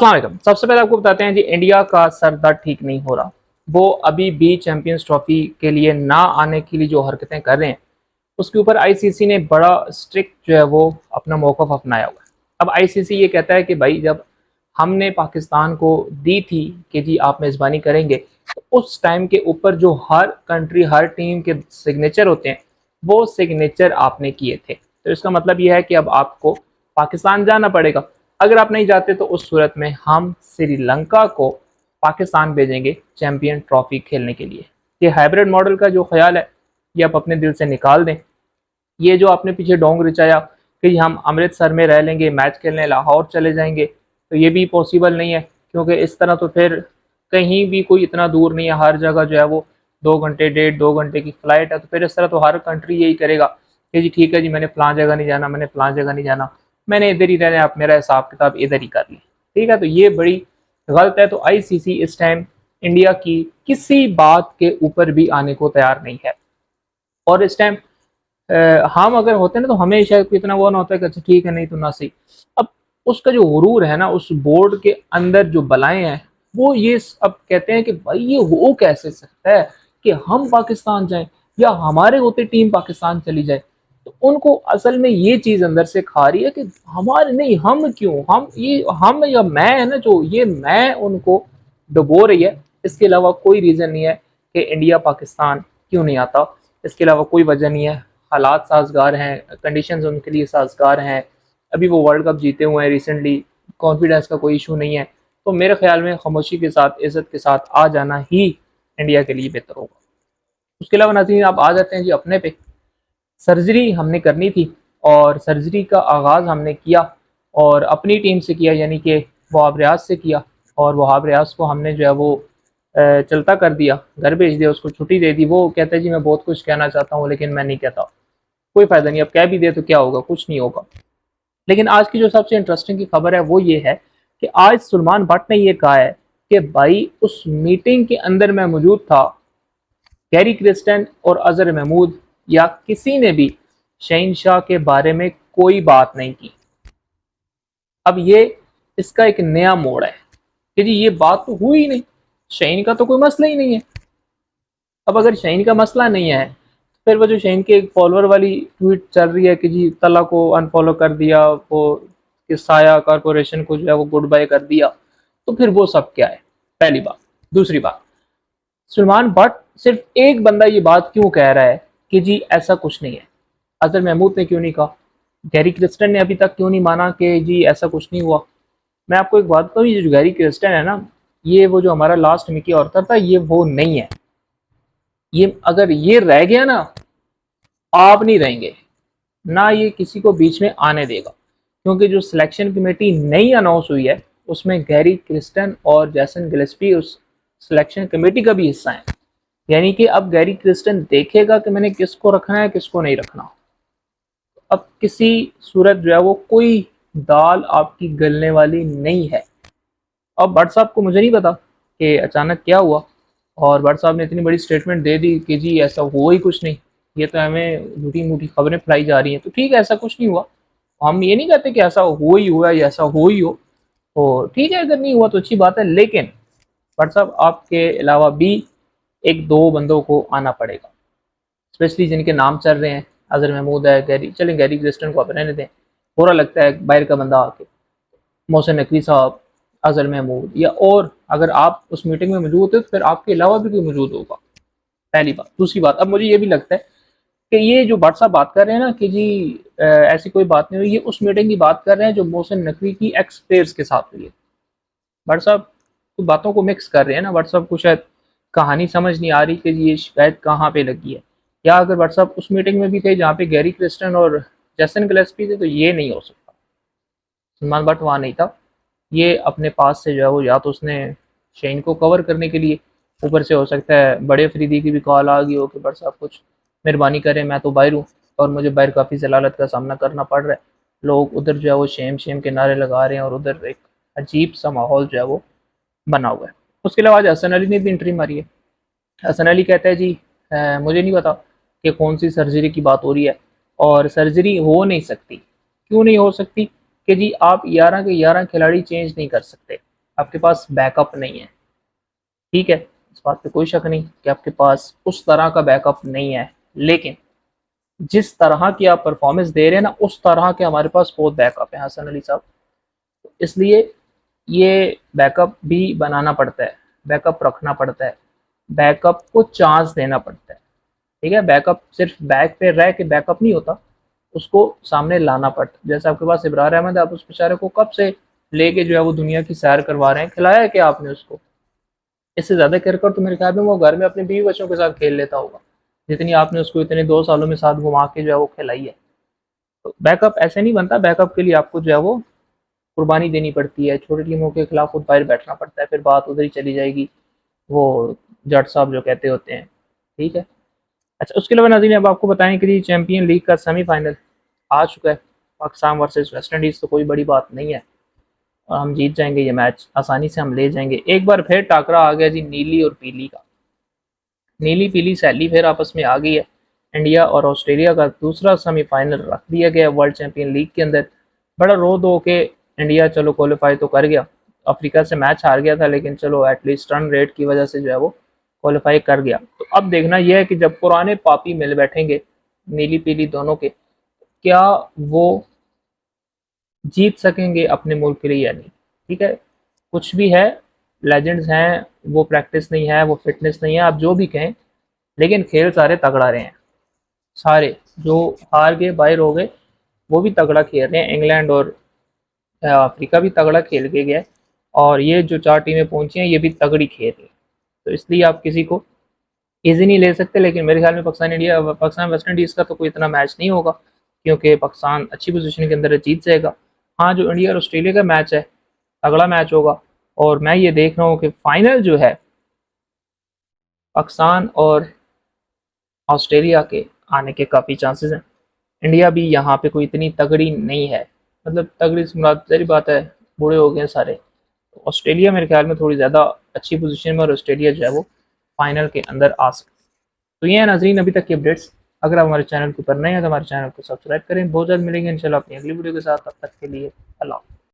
अस्सलाम वालेकुम। सबसे पहले आपको बताते हैं जी, इंडिया का सर दर्द ठीक नहीं हो रहा। वो अभी भी चैंपियंस ट्रॉफी के लिए ना आने के लिए जो हरकतें कर रहे हैं, उसके ऊपर आईसीसी ने बड़ा स्ट्रिक्ट जो है वो अपना मौक़िफ़ अपनाया हुआ है। अब आईसीसी ये कहता है कि भाई जब हमने पाकिस्तान को दी थी कि जी आप मेज़बानी करेंगे, तो उस टाइम के ऊपर जो हर कंट्री हर टीम के सिग्नेचर होते हैं, वो सिग्नेचर आपने किए थे। तो इसका मतलब ये है कि अब आपको पाकिस्तान जाना पड़ेगा। अगर आप नहीं जाते तो उस सूरत में हम श्रीलंका को पाकिस्तान भेजेंगे चैंपियन ट्रॉफी खेलने के लिए। ये हाइब्रिड मॉडल का जो ख्याल है, ये आप अपने दिल से निकाल दें। ये जो आपने पीछे डोंग रिचाया कि हम अमृतसर में रह लेंगे, मैच खेलने लाहौर चले जाएंगे, तो ये भी पॉसिबल नहीं है, क्योंकि इस तरह तो फिर कहीं भी कोई इतना दूर नहीं है, हर जगह जो है वो 2 घंटे 1.5-2 घंटे की फ़्लाइट है। तो फिर इस तरह तो हर कंट्री यही करेगा कि जी ठीक है जी, मैंने फ़लाँ जगह नहीं जाना, मैंने फ़लाँ जगह नहीं जाना, मैंने इधर ही रहना है, आप मेरा हिसाब किताब इधर ही कर लें। ठीक है, तो ये बड़ी गलत है। तो आईसीसी इस टाइम इंडिया की किसी बात के ऊपर भी आने को तैयार नहीं है। और इस टाइम हम अगर होते ना तो हमें शायद इतना वो ना होता है कि अच्छा ठीक है, नहीं तो ना सही। अब उसका जो गुरूर है ना, उस बोर्ड के अंदर जो बलाएं हैं, वो ये अब कहते हैं कि भाई ये हो कैसे सकता है कि हम पाकिस्तान जाएं या हमारे होते टीम पाकिस्तान चली जाए। तो उनको असल में ये चीज़ अंदर से खा रही है कि हमारे नहीं, हम क्यों, हम ये हम या मैं है ना, जो ये मैं उनको डुबो रही है। इसके अलावा कोई रीज़न नहीं है कि इंडिया पाकिस्तान क्यों नहीं आता। इसके अलावा कोई वजह नहीं है। हालात साजगार हैं, कंडीशंस उनके लिए साजगार हैं। अभी वो वर्ल्ड कप जीते हुए हैं रिसेंटली, कॉन्फिडेंस का कोई इशू नहीं है। तो मेरे ख्याल में खामोशी के साथ, इज़्ज़त के साथ आ जाना ही इंडिया के लिए बेहतर होगा। उसके अलावा नाज़रीन, आप आ जाते हैं जी अपने पे। सर्जरी हमने करनी थी और सर्जरी का आगाज़ हमने किया और अपनी टीम से किया, यानी कि वहाब रियाज से किया। और वहाब रियाज को हमने जो है वो चलता कर दिया, घर भेज दिया, उसको छुट्टी दे दी। वो कहता है जी मैं बहुत कुछ कहना चाहता हूँ लेकिन मैं नहीं कहता। कोई फ़ायदा नहीं, अब कह भी दे तो क्या होगा, कुछ नहीं होगा। लेकिन आज की जो सबसे इंटरेस्टिंग की खबर है वो ये है कि आज सलमान भट्ट ने ये कहा है कि भाई उस मीटिंग के अंदर मैं मौजूद था, गैरी क्रिस्टन और अजहर महमूद या किसी ने भी शहनशाह के बारे में कोई बात नहीं की। अब ये इसका एक नया मोड़ है कि जी ये बात तो हुई नहीं, शहीन का तो कोई मसला ही नहीं है। अब अगर शहीन का मसला नहीं है, फिर वो जो शहीन के एक फॉलोअर वाली ट्वीट चल रही है कि जी तला को अनफॉलो कर दिया, वो कि साया कारपोरेशन को जो है वो गुड बाय कर दिया, तो फिर वो सब क्या है, पहली बात। दूसरी बात, सलमान भट्ट सिर्फ एक बंदा ये बात क्यों कह रहा है कि जी ऐसा कुछ नहीं है? अजहर महमूद ने क्यों नहीं कहा? गैरी क्रिस्टन ने अभी तक क्यों नहीं माना कि जी ऐसा कुछ नहीं हुआ? मैं आपको एक बात कहूँ, ये जो गैरी क्रिस्टन है ना, ये वो जो हमारा लास्ट मिकी ऑर्थर था, ये वो नहीं है। ये अगर ये रह गया ना, आप नहीं रहेंगे, ना ये किसी को बीच में आने देगा। क्योंकि जो सिलेक्शन कमेटी नई अनाउंस हुई है, उसमें गैरी क्रिस्टन और जैसन गिलेस्पी उस सिलेक्शन कमेटी का भी हिस्सा है। यानी कि अब गैरी क्रिस्टन देखेगा कि मैंने किसको रखना है, किसको नहीं रखना। अब किसी सूरत जो है वो कोई दाल आपकी गलने वाली नहीं है। अब भट्ट साहब को मुझे नहीं पता कि अचानक क्या हुआ, और भट्ट साहब ने इतनी बड़ी स्टेटमेंट दे दी कि जी ऐसा हुआ ही कुछ नहीं, ये तो हमें झूठी मूठी खबरें फैलाई जा रही हैं। तो ठीक है, ऐसा कुछ नहीं हुआ। हम ये नहीं कहते कि ऐसा हो ही हुआ या ऐसा हो ही हो, तो ठीक है, अगर नहीं हुआ तो अच्छी बात है। लेकिन भट्ट साहब आपके अलावा भी एक दो बंदों को आना पड़ेगा, स्पेशली जिनके नाम चल रहे हैं। अजहर महमूद है, गैरी, चलें गैरी क्रिस्टन को आप रहने दें, बुरा लगता है बाहर का बंदा आके। मोहसिन नकवी साहब, अजहर महमूद, या और अगर आप उस मीटिंग में मौजूद थे तो फिर आपके अलावा भी कोई मौजूद होगा, पहली बात। दूसरी बात, अब मुझे ये भी लगता है कि ये जो भट्ट साहब बात कर रहे हैं ना कि जी ऐसी कोई बात नहीं हुई, ये उस मीटिंग की बात कर रहे हैं जो मोहसिन नकवी की एक्स प्लेयर्स के साथ हुई है। भट्ट साहब तो बातों को मिक्स कर रहे हैं ना। भट्ट साहब को शायद कहानी समझ नहीं आ रही कि ये शिकायत कहाँ पे लगी है। या अगर भट्ट साहब उस मीटिंग में भी थे जहाँ पे गैरी क्रिस्टन और जैसन गिलेस्पी थे, तो ये नहीं हो सकता। सलमान भट्ट वहाँ नहीं था। ये अपने पास से जो है वो, या तो उसने शहीन को कवर करने के लिए, ऊपर से हो सकता है बड़े अफरीदी की भी कॉल आ गई हो कि भट्ट साहब कुछ मेहरबानी करें, मैं तो बाहर हूँ और मुझे बाहर काफ़ी जलालत का सामना करना पड़ रहा है। लोग उधर जो है वो शेम शेम के नारे लगा रहे हैं और उधर एक अजीब सा माहौल जो है वो बना हुआ है। उसके अलावा आज हसन अली ने भी एंट्री मारी है। हसन अली कहता है जी मुझे नहीं पता कि कौन सी सर्जरी की बात हो रही है और सर्जरी हो नहीं सकती। क्यों नहीं हो सकती? कि जी आप 11 के 11 खिलाड़ी चेंज नहीं कर सकते। आपके पास बैकअप नहीं है, ठीक है, इस बात पे कोई शक नहीं कि आपके पास उस तरह का बैकअप नहीं है, लेकिन जिस तरह की आप परफॉर्मेंस दे रहे हैं ना, उस तरह के हमारे पास बहुत बैकअप है हसन अली साहब। इसलिए ये बैकअप भी बनाना पड़ता है, बैकअप रखना पड़ता है, बैकअप को चांस देना पड़ता है, ठीक है। बैकअप सिर्फ बैक पे रह के बैकअप नहीं होता, उसको सामने लाना पड़ता है। जैसे आपके पास इब्रार अहमद है, आप उस बेचारे को कब से लेके जो है वो दुनिया की सैर करवा रहे हैं, खिलाया है क्या आपने उसको? इससे ज़्यादा कर कर तो मेरे ख्याल में वो घर में अपने बीवी बच्चों के साथ खेल लेता होगा, जितनी आपने उसको इतने 2 सालों में साथ घुमा के जो है वो खिलाई है। तो बैकअप ऐसे नहीं बनता, बैकअप के लिए आपको जो है वो कुर्बानी देनी पड़ती है, छोटी टीमों के खिलाफ खुद बाहर बैठना पड़ता है, फिर बात उधर ही चली जाएगी, वो जट साहब जो कहते होते हैं, ठीक है। अच्छा, उसके अलावा नाज़रीन अब आपको बताएं कि चैंपियन लीग का सेमीफाइनल आ चुका है, पाकिस्तान वर्सेस वेस्ट इंडीज़, तो कोई बड़ी बात नहीं है और हम जीत जाएंगे, ये मैच आसानी से हम ले जाएंगे। एक बार फिर टाकरा आ गया जी नीली और पीली का, नीली पीली सैली फिर आपस में आ गई है। इंडिया और ऑस्ट्रेलिया का दूसरा सेमीफाइनल रख दिया गया वर्ल्ड चैंपियन लीग के अंदर। बड़ा रो धो के इंडिया चलो क्वालिफाई तो कर गया, अफ्रीका से मैच हार गया था, लेकिन चलो एटलीस्ट रन रेट की वजह से जो है वो क्वालिफाई कर गया। तो अब देखना यह है कि जब पुराने पापी मिल बैठेंगे नीली पीली दोनों के, क्या वो जीत सकेंगे अपने मुल्क के लिए या नहीं, ठीक है। कुछ भी है, लेजेंड्स हैं, वो प्रैक्टिस नहीं है, वो फिटनेस नहीं है, आप जो भी कहें, लेकिन खेल सारे तगड़ा रहे हैं। सारे जो हार गए बाहर हो गए वो भी तगड़ा खेल रहे हैं, इंग्लैंड और अफ्रीका भी तगड़ा खेल के गया, और ये जो 4 टीमें पहुंची हैं ये भी तगड़ी खेल रही हैं। तो इसलिए आप किसी को ईजी नहीं ले सकते, लेकिन मेरे ख्याल में पाकिस्तान वेस्ट इंडीज़ का तो कोई इतना मैच नहीं होगा, क्योंकि पाकिस्तान अच्छी पोजीशन के अंदर जीत जाएगा। हाँ, जो इंडिया और ऑस्ट्रेलिया का मैच है तगड़ा मैच होगा, और मैं ये देख रहा हूँ कि फाइनल जो है पाकिस्तान और ऑस्ट्रेलिया के आने के काफ़ी चांसेस हैं। इंडिया भी यहाँ पे कोई इतनी तगड़ी नहीं है, मतलब तगड़ी से मुराद ज़ाहिर बात है बूढ़े हो गए हैं सारे। तो ऑस्ट्रेलिया मेरे ख्याल में थोड़ी ज़्यादा अच्छी पोजीशन में, और ऑस्ट्रेलिया जो है वो फाइनल के अंदर आ सकती है। तो ये है नाज़रीन अभी तक की अपडेट्स। अगर आप हमारे चैनल के ऊपर नए हैं तो हमारे चैनल को सब्सक्राइब करें। बहुत जल्द मिलेंगे इंशाल्लाह अपनी अगली वीडियो के साथ, तब तक के लिए अल्लाह।